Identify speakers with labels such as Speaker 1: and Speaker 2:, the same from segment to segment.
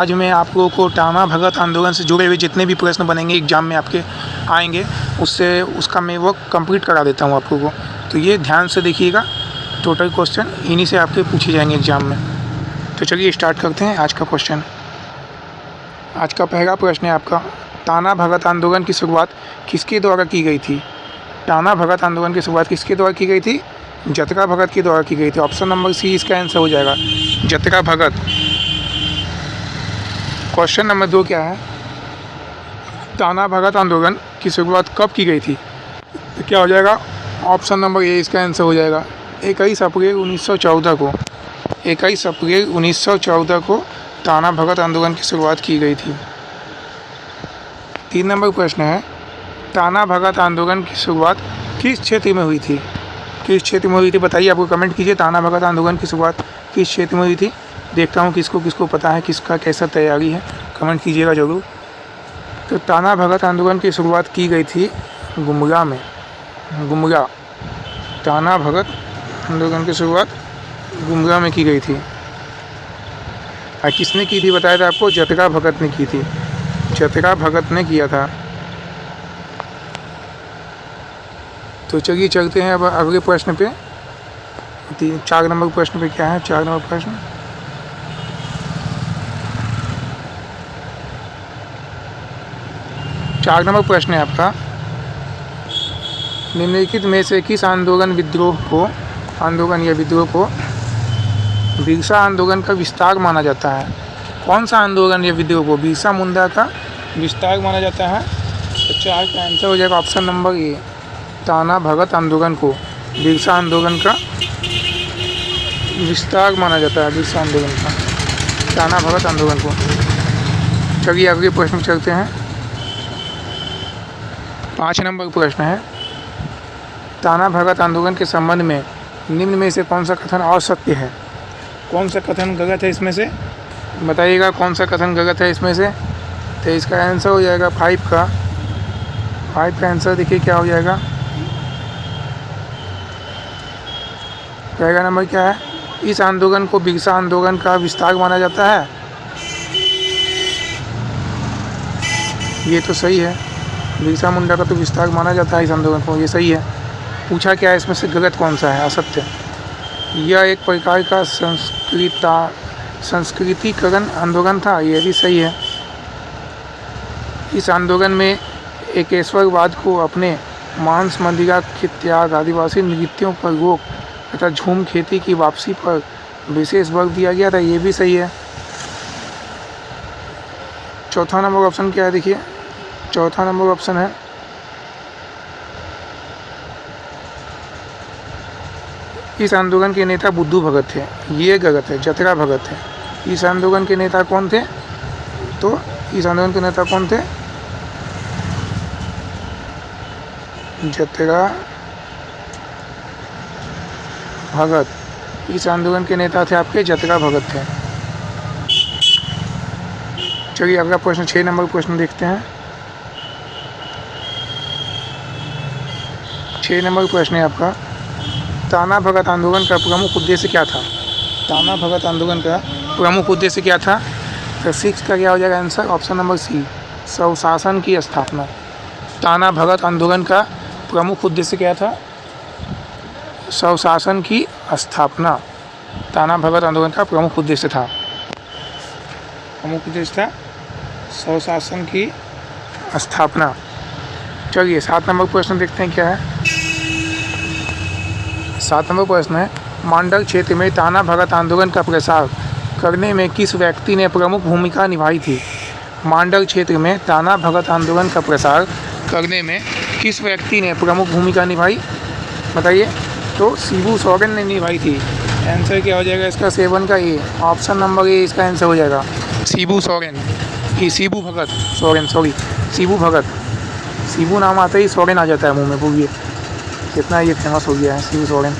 Speaker 1: आज मैं आप लोगों को टाना भगत आंदोलन से जुड़े हुए जितने भी प्रश्न बनेंगे एग्जाम में आपके आएंगे उसका मैं वो कंप्लीट करा देता हूँ आप लोगों को। तो ये ध्यान से देखिएगा, टोटल क्वेश्चन इन्हीं से आपके पूछे जाएंगे एग्जाम में। तो चलिए स्टार्ट करते हैं आज का क्वेश्चन। आज का पहला प्रश्न है आपका, टाना भगत आंदोलन की शुरुआत किसके द्वारा की गई थी? टाना भगत आंदोलन की शुरुआत किसके द्वारा की गई थी? जतरा भगत के द्वारा की गई थी। ऑप्शन नंबर सी इसका आंसर हो जाएगा, जतरा भगत। क्वेश्चन नंबर 2 क्या है, टाना भगत आंदोलन की शुरुआत कब की गई थी? तो क्या हो जाएगा? ऑप्शन नंबर ए इसका आंसर हो जाएगा, 21 अप्रैल 1914 को। 21 अप्रैल 1914 को टाना भगत आंदोलन की शुरुआत की गई थी। 3 नंबर प्रश्न है, टाना भगत आंदोलन की शुरुआत किस क्षेत्र में हुई थी? किस क्षेत्र में हुई थी बताइए, आपको कमेंट कीजिए। टाना भगत आंदोलन की शुरुआत किस क्षेत्र में हुई थी? देखता हूँ किसको किसको पता है, किसका कैसा तैयारी है, कमेंट कीजिएगा ज़रूर। तो टाना भगत आंदोलन की शुरुआत की गई थी गुमला में। गुमला, टाना भगत आंदोलन की शुरुआत गुमला में की गई थी। और किसने की थी बताया था आपको? जतरा भगत ने की थी। जतरा भगत ने किया था। तो चलिए चलते हैं अब अगले प्रश्न पे। 4 नंबर प्रश्न पे क्या है? 4 नंबर प्रश्न, चार नंबर प्रश्न है आपका, निम्नलिखित में से किस विद्रोह को बिरसा आंदोलन का विस्तार माना जाता है? कौन सा आंदोलन या विद्रोह को बिरसा मुंडा का विस्तार माना जाता है? तो 4 का आंसर हो जाएगा option number A, Tana Bhagat आंदोलन को बिरसा आंदोलन का विस्तार माना जाता है। बिरसा आंदोलन का, टाना भगत आंदोलन को। चलिए अगले प्रश्न चलते हैं। 5 नंबर प्रश्न है, टाना भगत आंदोलन के संबंध में निम्न में से कौन सा कथन असत्य है? कौन सा कथन गलत है इसमें से? बताइएगा कौन सा कथन गलत है इसमें से। तो इसका आंसर हो जाएगा 5 का आंसर देखिए क्या हो जाएगा। पहला नंबर क्या है, इस आंदोलन को बिरसा आंदोलन का विस्तार माना जाता है। ये तो सही है, बिरसा मुंडा का तो विस्तार माना जाता है इस आंदोलन को, ये सही है। पूछा क्या है इसमें से गलत कौन सा है? असत्य। यह एक प्रकार का संस्कृतिकरण आंदोलन था, ये भी सही है। इस आंदोलन में एकेश्वरवाद को अपने मांस मदिरा के त्याग, आदिवासी नृत्यों पर रोक तथा झूम खेती की वापसी पर विशेष बल दिया गया था, ये भी सही है। चौथा नंबर ऑप्शन क्या है देखिए, चौथा नंबर ऑप्शन है इस आंदोलन के नेता बुद्धू भगत थे, ये गलत है, जतरा भगत है। इस आंदोलन के नेता कौन थे? तो इस आंदोलन के नेता कौन थे? जतरा भगत। इस आंदोलन के नेता थे आपके जतरा भगत थे। चलिए अगला प्रश्न 6 नंबर प्रश्न देखते हैं। 6 नंबर प्रश्न है आपका, टाना भगत आंदोलन का प्रमुख उद्देश्य क्या था? टाना भगत आंदोलन का प्रमुख उद्देश्य क्या था? तो 6 का क्या हो जाएगा आंसर? ऑप्शन नंबर सी, स्वशासन की स्थापना। टाना भगत आंदोलन का प्रमुख उद्देश्य क्या था? स्वशासन की स्थापना। टाना भगत आंदोलन का प्रमुख उद्देश्य था, स्वशासन की स्थापना। चलिए 7 नंबर प्रश्न देखते हैं क्या है। 7 नंबर प्रश्न है, मांडल क्षेत्र में टाना भगत आंदोलन का प्रसार करने में किस व्यक्ति ने प्रमुख भूमिका निभाई थी? मांडल क्षेत्र में टाना भगत आंदोलन का प्रसार करने में किस व्यक्ति ने प्रमुख भूमिका निभाई बताइए? तो शिबू सोरेन ने निभाई थी। आंसर क्या हो जाएगा इसका? 7 का ए, ऑप्शन नंबर ए इसका आंसर हो जाएगा, शिबू सोरेन। शिबू भगत, सोरेन सॉरी, शिबू भगत। शिबू नाम आते ही सोरेन आ जाता है मुंह में, भूलिए कितना ये फेमस हो गया है शिबू सोरेन।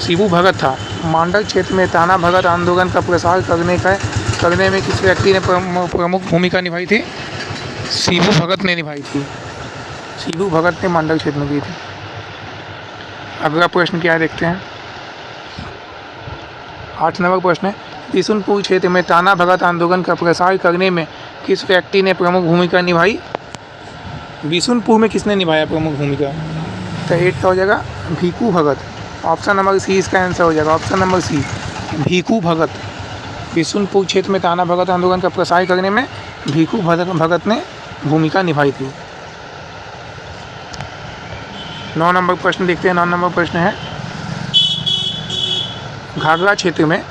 Speaker 1: शिबू भगत था। मांडल क्षेत्र में टाना भगत आंदोलन का प्रसार करने में किस व्यक्ति ने प्रमुख भूमिका निभाई थी? शिबू भगत ने निभाई थी। शिबू भगत ने मांडल क्षेत्र में की थी। अगला प्रश्न क्या है देखते हैं। 8 नंबर प्रश्न है, बिशुनपुर क्षेत्र में ताना भगत आंदोलन का प्रसार करने में किस व्यक्ति ने प्रमुख भूमिका निभाई? बिशुनपुर में किसने निभाया प्रमुख भूमिका? तो 8 का हो जाएगा भीखू भगत। ऑप्शन नंबर सी इसका आंसर हो जाएगा, ऑप्शन नंबर सी भीखू भगत। बिशुनपुर क्षेत्र में ताना भगत आंदोलन का प्रसार करने में भीखू भगत ने भूमिका निभाई थी। 9 नंबर प्रश्न देखते हैं। 9 नंबर प्रश्न है, घाघरा क्षेत्र में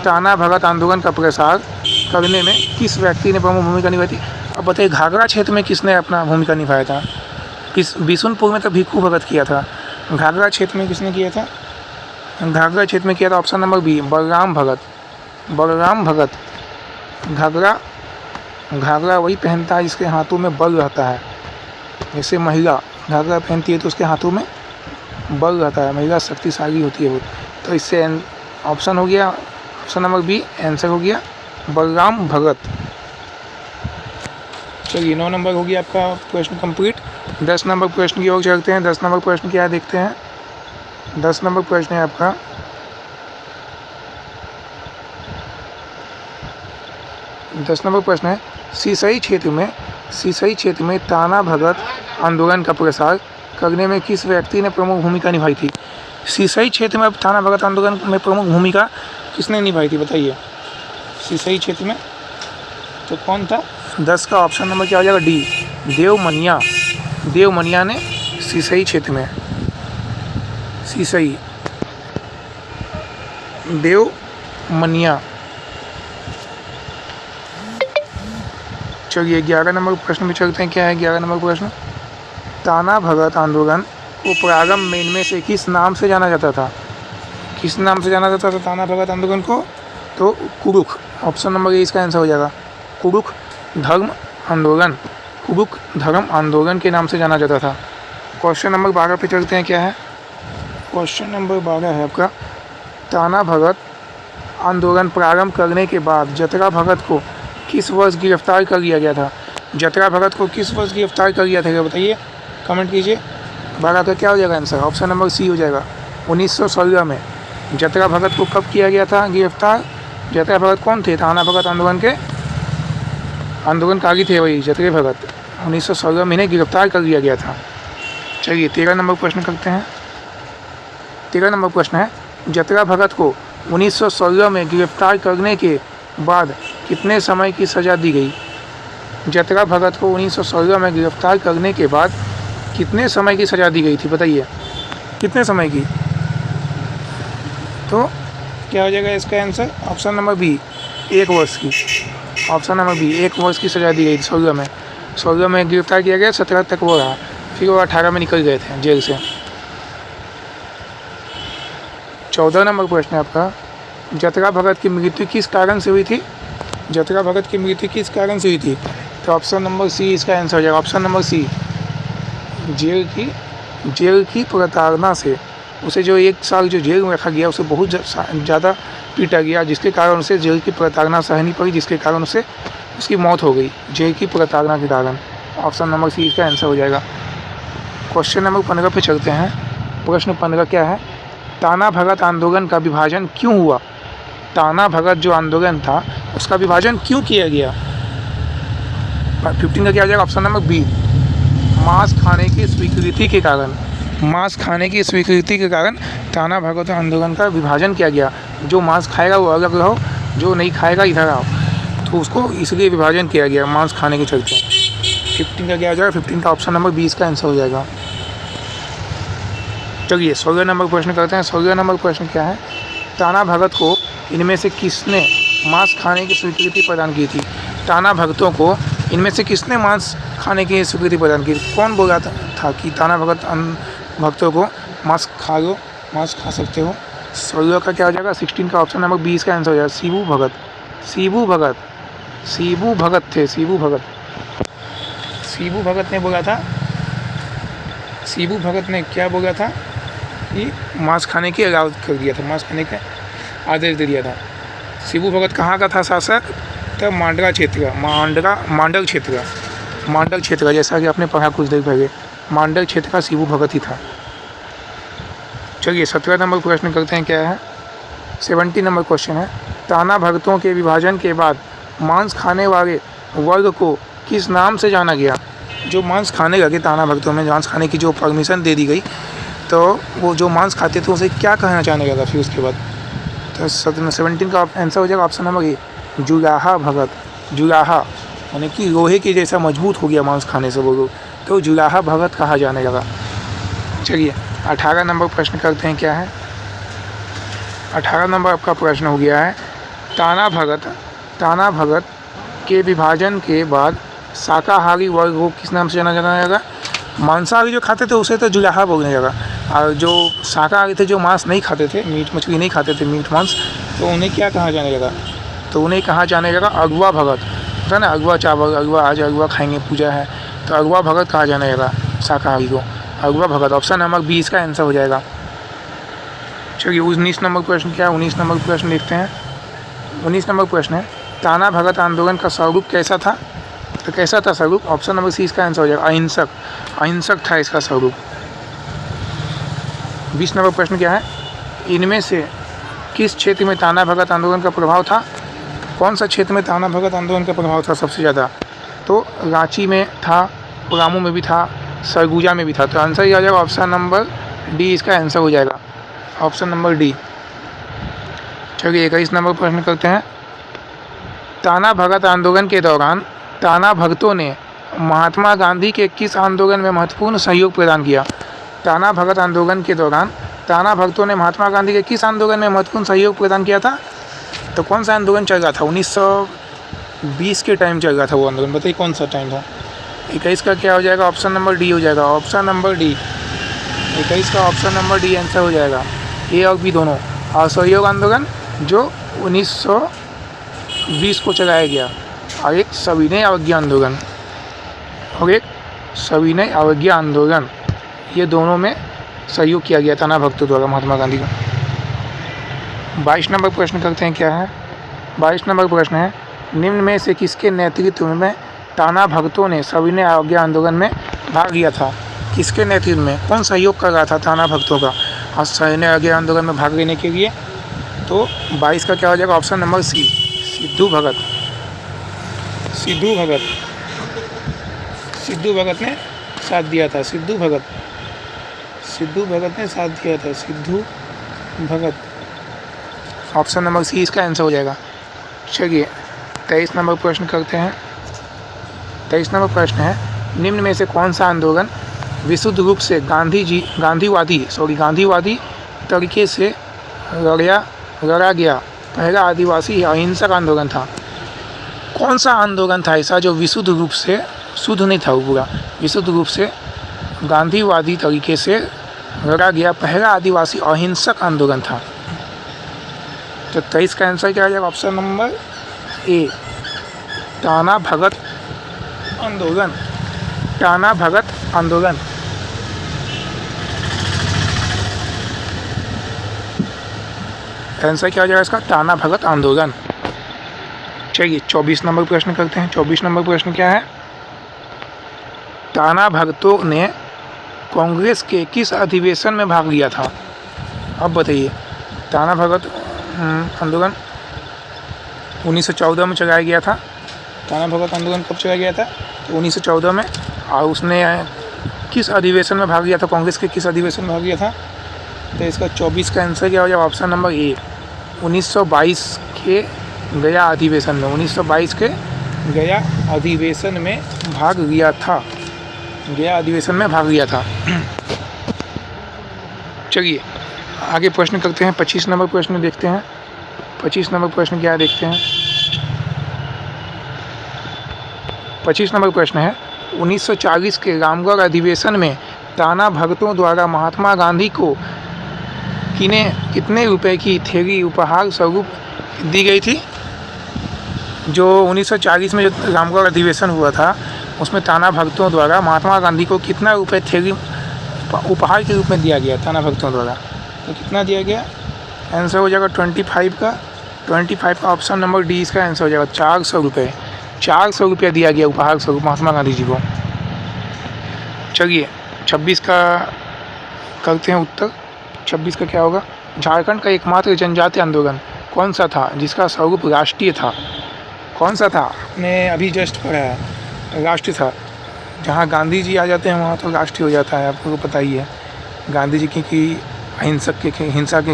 Speaker 1: ताना भगत आंदोलन का प्रसार करने में किस व्यक्ति ने प्रमुख भूमिका निभाई थी? अब बताइए घाघरा क्षेत्र में किसने अपना भूमिका निभाया था? बिशुनपुर में तो भीखू भगत किया था, घाघरा क्षेत्र में किसने किया था? घाघरा क्षेत्र में किया था ऑप्शन नंबर बी बलराम भगत। बलराम भगत। घाघरा वही पहनता है जिसके हाथों में बल रहता है। जैसे महिला घाघरा पहनती है तो उसके हाथों में बल रहता है, महिला शक्तिशाली होती है वो। तो इससे ऑप्शन हो गया, ऑप्शन नंबर बी आंसर हो गया बलराम भगत। चलिए 9 नंबर हो गया आपका प्रश्न कंप्लीट। 10 नंबर प्रश्न की ओर चलते हैं। 10 नंबर प्रश्न क्या है देखते हैं। 10 नंबर प्रश्न है आपका, सीसई क्षेत्र में ताना भगत आंदोलन का प्रसार करने में किस व्यक्ति ने प्रमुख भूमिका निभाई थी? सीसई क्षेत्र में ताना भगत आंदोलन में प्रमुख भूमिका किसने निभाई थी बताइए? सीसई क्षेत्र में तो कौन था? 10 का ऑप्शन नंबर क्या हो जाएगा? डी देवमनिया। देवमनिया ने सीसई क्षेत्र में, सीसई देवमनिया। चलिए 11 नंबर प्रश्न में चलते हैं। क्या है 11 नंबर प्रश्न? ताना भगत आंदोलन को प्रारंभ में इनमें से किस नाम से जाना जाता था? किस नाम से जाना जाता था ताना भगत आंदोलन को? तो कुरुख। ऑप्शन नंबर ए इसका आंसर हो जाएगा, कुरुख धर्म आंदोलन। कुरुख धर्म आंदोलन के नाम से जाना जाता था। क्वेश्चन नंबर 12 पे चलते हैं। क्या है क्वेश्चन नंबर 12 है आपका, ताना भगत आंदोलन प्रारंभ करने के बाद जतरा भगत को किस वर्ष गिरफ्तार कर लिया गया था? जतरा भगत को किस वर्ष गिरफ्तार कर लिया था क्या बताइए? कमेंट कीजिए। 12 का क्या हो जाएगा आंसर? ऑप्शन नंबर सी हो जाएगा 1916 में। जतरा भगत को कब किया गया था गिरफ्तार? जतरा भगत कौन थे? ताना भगत आंदोलन के आंदोलनकारी थे वही जतरे भगत। 1916 में इन्हें गिरफ्तार कर लिया गया था। चलिए 13 नंबर प्रश्न करते हैं। 13 नंबर प्रश्न है, जतरा भगत को 1916 में गिरफ्तार करने के बाद कितने समय की सज़ा दी गई? जतरा भगत को 1916 में गिरफ्तार करने के बाद कितने समय की सज़ा दी गई थी बताइए? कितने समय की? तो क्या हो जाएगा इसका आंसर? ऑप्शन नंबर बी 1 वर्ष की। ऑप्शन नंबर बी 1 वर्ष की सज़ा दी गई थी 16 में। 16 में गिरफ्तार किया गया, 17 तक वो रहा, फिर वो 18 में निकल गए थे जेल से। 14 नंबर प्रश्न है आपका, जतरा भगत की मृत्यु किस कारण से हुई थी? जतरा भगत की मृत्यु किस कारण से हुई थी? तो ऑप्शन नंबर सी इसका आंसर हो जाएगा, ऑप्शन नंबर सी जेल की प्रताड़ना से। उसे जो 1 साल जो जेल में रखा गया उसे बहुत ज़्यादा पीटा गया, जिसके कारण उसे जेल की प्रताड़ना सहनी पड़ी, जिसके कारण उसे उसकी मौत हो गई जेल की प्रताड़ना के कारण। ऑप्शन नंबर सी इसका आंसर हो जाएगा। क्वेश्चन नंबर 15 पे चलते हैं। प्रश्न 15 क्या है? ताना भगत आंदोलन का विभाजन क्यों हुआ? ताना भगत जो आंदोलन था उसका विभाजन क्यों किया गया? 15 का क्या हो जाएगा? ऑप्शन नंबर बी मांस खाने की स्वीकृति के कारण। मांस खाने की स्वीकृति के कारण ताना भगत आंदोलन का विभाजन किया गया। जो मांस खाएगा वो अलग रहो, जो नहीं खाएगा इधर आओ, तो उसको इसलिए विभाजन किया गया मांस खाने के चलते। 15 का क्या हो जाएगा? 15 का ऑप्शन नंबर 20 का आंसर हो जाएगा। चलिए 16 नंबर प्रश्न करते हैं। 16 नंबर प्रश्न क्या है? ताना भगत को इनमें से किसने मांस खाने की स्वीकृति प्रदान की थी? ताना भगतों को इनमें से किसने मांस खाने की स्वीकृति प्रदान की? कौन बोला था कि ताना भगत भक्तों को मांस खा लो, मांस खा सकते हो? 16 का क्या हो जाएगा? 16 का ऑप्शन नंबर 20 का आंसर हो जाएगा शिबू भगत। शिबू भगत थे। शिबू भगत ने बोला था, शिबू भगत ने क्या बोला था कि मांस खाने की अलाउ कर दिया था, मांस खाने का आदेश दे दिया था। शिबू भगत कहाँ का था शासक? तो मांडला क्षेत्र, मांडल क्षेत्र जैसा कि आपने पढ़ा कुछ देर पहले, मांडल क्षेत्र का शिबू भगत ही था। चलिए 17 नंबर प्रश्न करते हैं। क्या है? 70 नंबर क्वेश्चन है, ताना भगतों के विभाजन के बाद मांस खाने वाले वर्ग को किस नाम से जाना गया? जो मांस खाने लगे ताना भगतों में, मांस खाने की जो परमिशन दे दी गई, तो वो जो मांस खाते थे उसे क्या कहना जाने लगा फिर उसके बाद? तो 17 का आंसर हो जाएगा ऑप्शन नंबर ए, जुलाहा भगत। जुलाहा यानी कि लोहे के जैसा मजबूत हो गया मांस खाने से वो लोग, तो जुलाहा भगत कहा जाने लगा। चलिए 18 नंबर प्रश्न करते हैं, क्या है 18 नंबर आपका प्रश्न हो गया है, ताना भगत के विभाजन के बाद शाकाहारी वर्ग को किस नाम से जाना जाएगा? मांसाहारी जो खाते थे उसे तो जुलाहा बोलने लगा, और जो शाकाहारी थे, जो मांस नहीं खाते थे, मीट मछली नहीं खाते थे, मीट मांस, तो उन्हें क्या कहा जाने लगा? तो उन्हें कहा जाने लगा अगवा भगत, है ना, अगवा चावल, अगवा आज अगवा खाएंगे, पूजा है, तो अगवा भगत कहा जाने लगा शाकाहारी को, अगवा भगत। ऑप्शन नंबर 20 का आंसर हो जाएगा। चलिए 19 नंबर प्रश्न क्या है, 19 नंबर प्रश्न देखते हैं। 19 नंबर प्रश्न है, ताना भगत आंदोलन का स्वरूप कैसा था? तो कैसा था स्वरूप? ऑप्शन नंबर सी इसका आंसर हो जाएगा, अहिंसक। अहिंसक था इसका स्वरूप। 20 नंबर प्रश्न क्या है, इनमें से किस क्षेत्र में ताना भगत आंदोलन का प्रभाव था? कौन सा क्षेत्र में ताना भगत आंदोलन का प्रभाव था सबसे ज़्यादा? तो रांची में था, पलामू में भी था, सरगुजा में भी था। तो आंसर ये आ जाएगा ऑप्शन नंबर डी, इसका आंसर हो जाएगा ऑप्शन नंबर डी। चलिए 21 नंबर प्रश्न करते हैं, ताना भगत आंदोलन के दौरान ताना भगतों ने महात्मा गांधी के किस आंदोलन में महत्वपूर्ण सहयोग प्रदान किया? ताना भगत आंदोलन के दौरान ताना भगतों ने महात्मा गांधी के किस आंदोलन में महत्वपूर्ण सहयोग प्रदान किया था? तो कौन सा आंदोलन चल रहा था? 1920 के टाइम चल रहा था वो आंदोलन, बताइए कौन सा टाइम था? 21 का क्या हो जाएगा? ऑप्शन नंबर डी हो जाएगा, ऑप्शन नंबर डी। 21 का ऑप्शन नंबर डी आंसर हो जाएगा, ए और बी दोनों। असहयोग आंदोलन जो 1920 को चलाया गया, और एक सविनय अवज्ञा आंदोलन, ये दोनों में सहयोग किया गया ताना भक्तों द्वारा महात्मा गांधी को। 22 नंबर प्रश्न करते हैं, क्या है 22 नंबर प्रश्न है, निम्न में से किसके नेतृत्व में ताना भगतों ने सविनय अवज्ञा आंदोलन में भाग लिया था? किसके नेतृत्व में, कौन सहयोग कर रहा था ताना भक्तों का और सविनय अवज्ञा आंदोलन में भाग लेने के लिए? तो 22 का क्या हो जाएगा? ऑप्शन नंबर सी, सिद्धू भगत। सिद्धू भगत ने साथ दिया था, सिद्धू भगत ने साथ दिया था, सिद्धू भगत। ऑप्शन नंबर सी इसका आंसर हो जाएगा। चलिए 23 नंबर प्रश्न करते हैं। 23 नंबर प्रश्न है, निम्न में से कौन सा आंदोलन विशुद्ध रूप से गांधीवादी तरीके से लड़ा गया पहला आदिवासी अहिंसक आंदोलन था? कौन सा आंदोलन था ऐसा जो विशुद्ध रूप से, शुद्ध नहीं था वो पूरा, विशुद्ध रूप से गांधीवादी तरीके से लड़ा गया पहला आदिवासी अहिंसक आंदोलन था? तो 23 का आंसर क्या आ जाएगा? ऑप्शन नंबर ए, ताना भगत आंदोलन। आंसर क्या हो जाएगा इसका? ताना भगत आंदोलन। चलिए 24 नंबर प्रश्न करते हैं। 24 नंबर प्रश्न क्या है, ताना भगतों ने कांग्रेस के किस अधिवेशन में भाग लिया था? अब बताइए, ताना भगत आंदोलन 1914 में चलाया गया था। ताना भगत आंदोलन कब चलाया गया था? तो 1914 में। और उसने किस अधिवेशन में भाग लिया था? कांग्रेस के किस अधिवेशन में भाग लिया था? तो इसका 24 का आंसर क्या हो जाएगा? ऑप्शन नंबर ए, 1922 के गया अधिवेशन में। 1922 के गया अधिवेशन में भाग लिया था, चलिए आगे प्रश्न करते हैं। 25 नंबर प्रश्न देखते हैं। 25 नंबर प्रश्न क्या है देखते हैं। 25 नंबर प्रश्न है, 1940 के रामगढ़ अधिवेशन में ताना भगतों द्वारा महात्मा गांधी को कितने रुपए की थैली उपहार स्वरूप दी गई थी? जो 1940 में जो रामगढ़ अधिवेशन हुआ था उसमें ताना भगतों द्वारा महात्मा गांधी को कितना रुपए थैली उपहार के रूप में दिया गया ताना भगतों द्वारा? तो कितना दिया गया? आंसर हो जाएगा 25 का। 25 का ऑप्शन नंबर डी इसका आंसर हो जाएगा, 400 रुपये। 400 रुपये दिया गया उपहार स्वरूप महात्मा गांधी जी को। चलिए 26 का करते हैं उत्तर। 26 का क्या होगा? झारखंड का एकमात्र जनजाति आंदोलन कौन सा था जिसका स्वरूप राष्ट्रीय था? कौन सा था? आपने अभी जस्ट पढ़ा है, राष्ट्रीय था। जहाँ गांधी जी आ जाते हैं वहाँ तो राष्ट्रीय हो जाता है, आपको पता ही है। गांधी जी की हिंसा के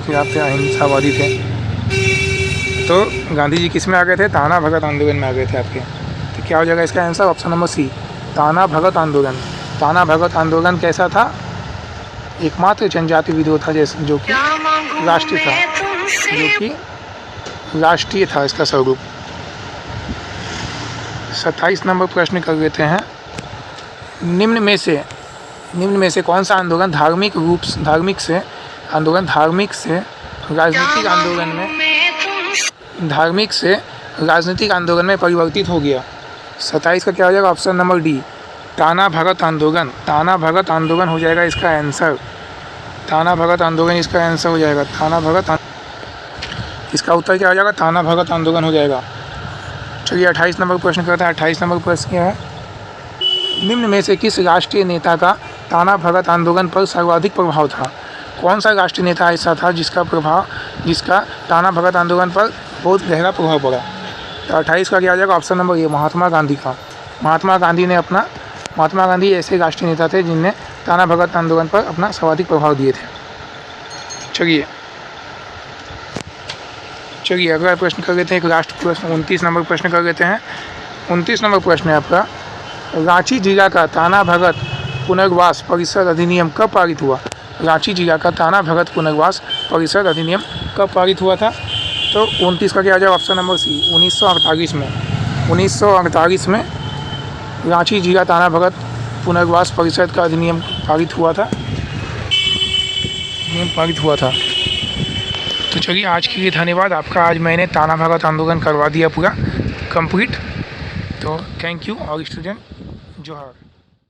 Speaker 1: खिलाफ थे, अहिंसावादी थे। तो गांधी जी किस में आ गए थे? ताना भगत आंदोलन में आ गए थे आपके। तो क्या हो जाएगा इसका आंसर? ऑप्शन नंबर सी, ताना भगत आंदोलन। ताना भगत आंदोलन कैसा था? एकमात्र जनजाति विद्रोह था जो कि राष्ट्रीय था, राष्ट्रीय था इसका स्वरूप। 27 नंबर प्रश्न कर लेते हैं। निम्न में से कौन सा आंदोलन धार्मिक से राजनीतिक आंदोलन में परिवर्तित हो गया? 27 का क्या हो जाएगा? ऑप्शन नंबर डी, ताना भगत आंदोलन। ताना भगत आंदोलन हो जाएगा इसका आंसर। ताना भगत आंदोलन इसका आंसर हो जाएगा। इसका उत्तर क्या हो जाएगा? ताना भगत आंदोलन हो जाएगा। चलिए 28 नंबर प्रश्न करते हैं। 28 नंबर प्रश्न क्या है? निम्न में से किस राष्ट्रीय नेता का ताना भगत आंदोलन पर सर्वाधिक प्रभाव था? कौन सा राष्ट्रीय नेता ऐसा था जिसका ताना भगत आंदोलन पर बहुत गहरा प्रभाव पड़ा? तो 28 का क्या आ जाएगा? Option number A, Mahatma Gandhi का। महात्मा गांधी ऐसे राष्ट्रीय नेता थे जिनने ताना भगत आंदोलन पर अपना सर्वाधिक प्रभाव दिए थे। चलिए अगला प्रश्न कर लेते हैं, एक लास्ट प्रश्न 29 नंबर प्रश्न कर लेते हैं। 29 नंबर प्रश्न है आपका, रांची जिला का ताना भगत पुनर्वास परिषद अधिनियम कब पारित हुआ? रांची जिला का ताना भगत पुनर्वास परिषद अधिनियम कब पारित हुआ था? तो 29 का क्या आ जाएगा? ऑप्शन नंबर सी, 1948 में। 1948 में रांची जिला ताना भगत पुनर्वास परिषद का अधिनियम पारित हुआ था। तो चलिए आज के लिए धन्यवाद आपका। आज मैंने ताना भगत आंदोलन करवा दिया पूरा कंप्लीट। तो थैंक यू और स्टूडेंट जोहार।